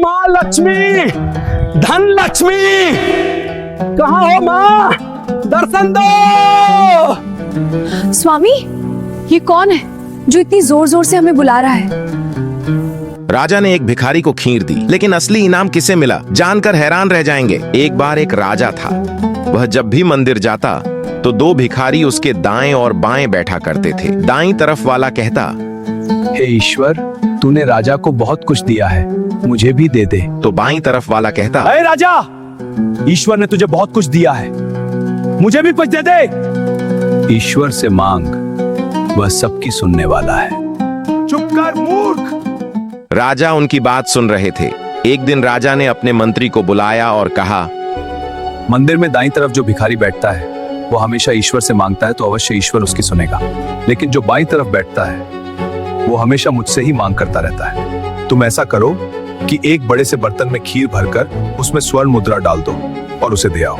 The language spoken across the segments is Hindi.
माँ लक्ष्मी, धन लक्ष्मी, कहाँ हो माँ? दर्शन दो। स्वामी, ये कौन है जो इतनी जोर जोर से हमें बुला रहा है? राजा ने एक भिखारी को खीर दी, लेकिन असली इनाम किसे मिला जानकर हैरान रह जाएंगे। एक बार एक राजा था। वह जब भी मंदिर जाता तो दो भिखारी उसके दाएं और बाएं बैठा करते थे। दाईं तरफ वाला कहता, हे ईश्वर, तूने राजा को बहुत कुछ दिया है, मुझे भी दे दे। तो बाईं तरफ वाला कहता, हे राजा, ईश्वर ने तुझे बहुत कुछ दिया है, मुझे भी कुछ दे दे। ईश्वर से मांग, वह सबकी सुनने वाला है। चुप कर मूर्ख। राजा उनकी बात सुन रहे थे। एक दिन राजा ने अपने मंत्री को बुलाया और कहा, मंदिर में दाईं तरफ जो भिखारी बैठता है वो हमेशा ईश्वर से मांगता है तो अवश्य ईश्वर उसकी सुनेगा, लेकिन जो बाईं तरफ बैठता है वो हमेशा मुझसे ही मांग करता रहता है। तुम ऐसा करो कि एक बड़े से बर्तन में खीर भरकर उसमें स्वर्ण मुद्रा डाल दो और उसे दे आओ।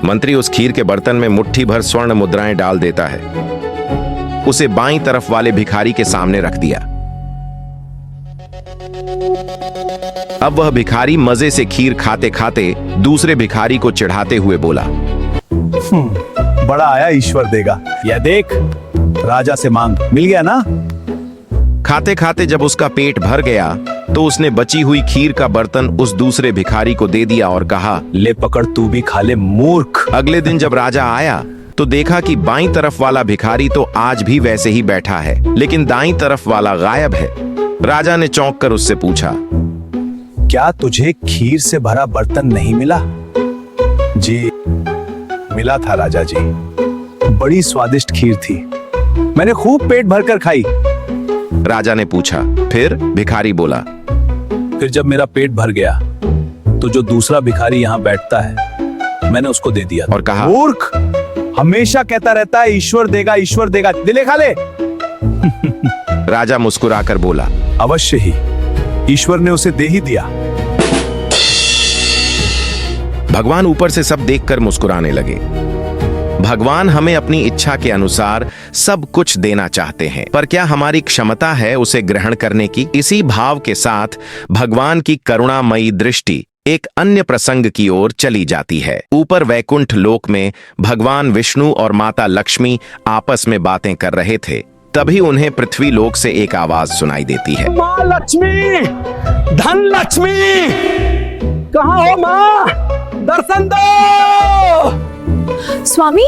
मंत्री उस खीर के बर्तन में मुट्ठी भर स्वर्ण मुद्राएं डाल देता है। उसे बाईं तरफ वाले भिखारी के सामने रख दिया। अब वह भिखारी मजे से खीर खाते खाते दूसरे भिखारी को चिढ़ाते हुए बोला, बड़ा आया, ईश्वर देगा। यह देख, राजा से मांग, मिल गया ना। खाते खाते जब उसका पेट भर गया तो उसने बची हुई खीर का बर्तन उस दूसरे भिखारी को दे दिया और कहा, ले पकड़, तू भी खा ले मूर्ख। अगले दिन जब राजा आया तो देखा कि बाईं तरफ वाला भिखारी तो आज भी वैसे ही बैठा है, लेकिन दाईं तरफ वाला गायब है। राजा ने चौंक कर उससे पूछा, क्या तुझे खीर से भरा बर्तन नहीं मिला? जी मिला था राजा जी, बड़ी स्वादिष्ट खीर थी, मैंने खूब पेट भरकर खाई। राजा ने पूछा, फिर? भिखारी बोला, फिर जब मेरा पेट भर गया तो जो दूसरा भिखारी यहाँ बैठता है मैंने उसको दे दिया और कहा, मूर्ख, हमेशा कहता रहता है ईश्वर देगा, ईश्वर देगा, दिले खा ले। राजा मुस्कुराकर बोला, अवश्य ही ईश्वर ने उसे दे ही दिया। भगवान ऊपर से सब देखकर मुस्कुराने लगे। भगवान हमें अपनी इच्छा के अनुसार सब कुछ देना चाहते हैं, पर क्या हमारी क्षमता है उसे ग्रहण करने की? इसी भाव के साथ भगवान की करुणामयी दृष्टि एक अन्य प्रसंग की ओर चली जाती है। ऊपर वैकुंठ लोक में भगवान विष्णु और माता लक्ष्मी आपस में बातें कर रहे थे। तभी उन्हें पृथ्वी लोक से एक आवाज सुनाई देती है, माँ लक्ष्मी, धन लक्ष्मी, कहाँ हो माँ? दर्शन दो। स्वामी,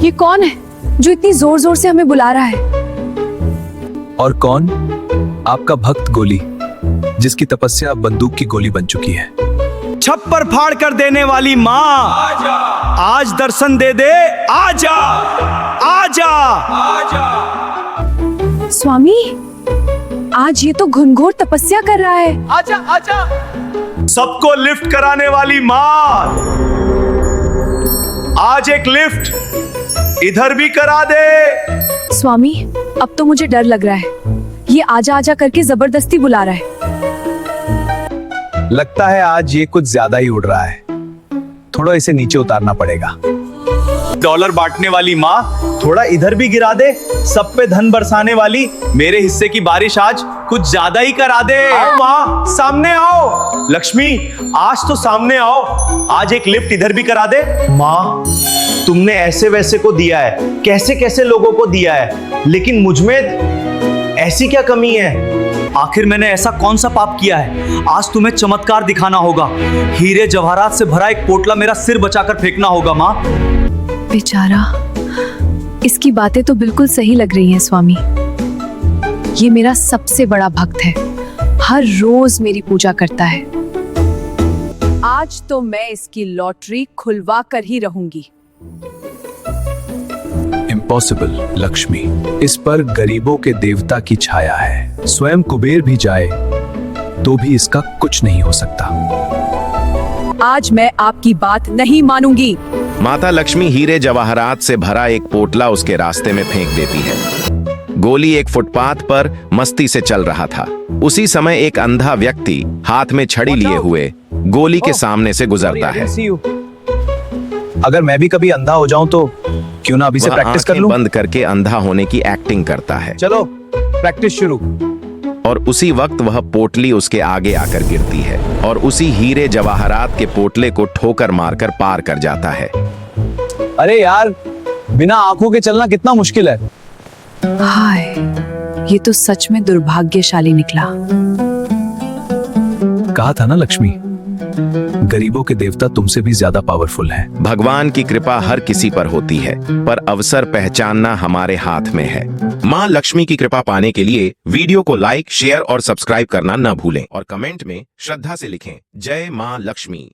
ये कौन है जो इतनी जोर जोर से हमें बुला रहा है? और कौन? आपका भक्त गोली, जिसकी तपस्या अब बंदूक की गोली बन चुकी है। छप्पर फाड़ कर देने वाली माँ, आज दर्शन दे दे, आजा आजा आजा। स्वामी, आज ये तो घुनघोर तपस्या कर रहा है। आजा आजा। सबको लिफ्ट कराने वाली माँ, आज एक लिफ्ट इधर भी करा दे। स्वामी, अब तो मुझे डर लग रहा है, ये आजा आजा करके जबरदस्ती बुला रहा है। लगता है आज ये कुछ ज्यादा ही उड़ रहा है, थोड़ा इसे नीचे उतारना पड़ेगा। डॉलर बांटने वाली माँ, थोड़ा इधर भी गिरा दे। सब पे धन बरसाने वाली, मेरे हिस्से की बारिश आज कुछ ज्यादा ही करा दे। आओ माँ, सामने आओ। लक्ष्मी, आज तो सामने आओ, आज एक लिफ्ट इधर भी करा दे। माँ, तुमने ऐसे वैसे को दिया है, कैसे कैसे लोगों को दिया है, लेकिन मुझमें ऐसी क्या कमी है? आखिर मैंने ऐसा कौन सा पाप किया है? आज तुम्हें चमत्कार दिखाना होगा। हीरे जवाहरात से भरा एक पोटला मेरा सिर बचाकर फेंकना होगा माँ। बेचारा, इसकी बातें तो बिल्कुल सही लग रही हैं स्वामी। ये मेरा सबसे बड़ा भक्त है, हर रोज मेरी पूजा करता है। आज तो मैं इसकी लॉटरी खुलवा कर ही रहूंगी। इम्पॉसिबल लक्ष्मी, इस पर गरीबों के देवता की छाया है। स्वयं कुबेर भी जाए तो भी इसका कुछ नहीं हो सकता। आज मैं आपकी बात नहीं मानूंगी। माता लक्ष्मी हीरे जवाहरात से भरा एक पोटला उसके रास्ते में फेंक देती है। गोली एक फुटपाथ पर मस्ती से चल रहा था। उसी समय एक अंधा व्यक्ति हाथ में छड़ी लिए हुए गोली के सामने से गुजरता है। अगर मैं भी कभी अंधा हो जाऊं तो क्यों ना अभी से प्रैक्टिस कर लूं? बंद करके अंधा होने की एक्टिंग करता है। चलो प्रैक्टिस शुरू। और उसी वक्त वह पोटली उसके आगे आकर गिरती है और उसी हीरे जवाहरात के पोटले को ठोकर मारकर पार कर जाता है। अरे यार, बिना आंखों के चलना कितना मुश्किल है। हाय, ये तो सच में दुर्भाग्यशाली निकला। कहा था ना लक्ष्मी, गरीबों के देवता तुमसे भी ज्यादा पावरफुल हैं। भगवान की कृपा हर किसी पर होती है, पर अवसर पहचानना हमारे हाथ में है। माँ लक्ष्मी की कृपा पाने के लिए वीडियो को लाइक, शेयर और सब्सक्राइब करना न भूलें और कमेंट में श्रद्धा से लिखें, जय माँ लक्ष्मी।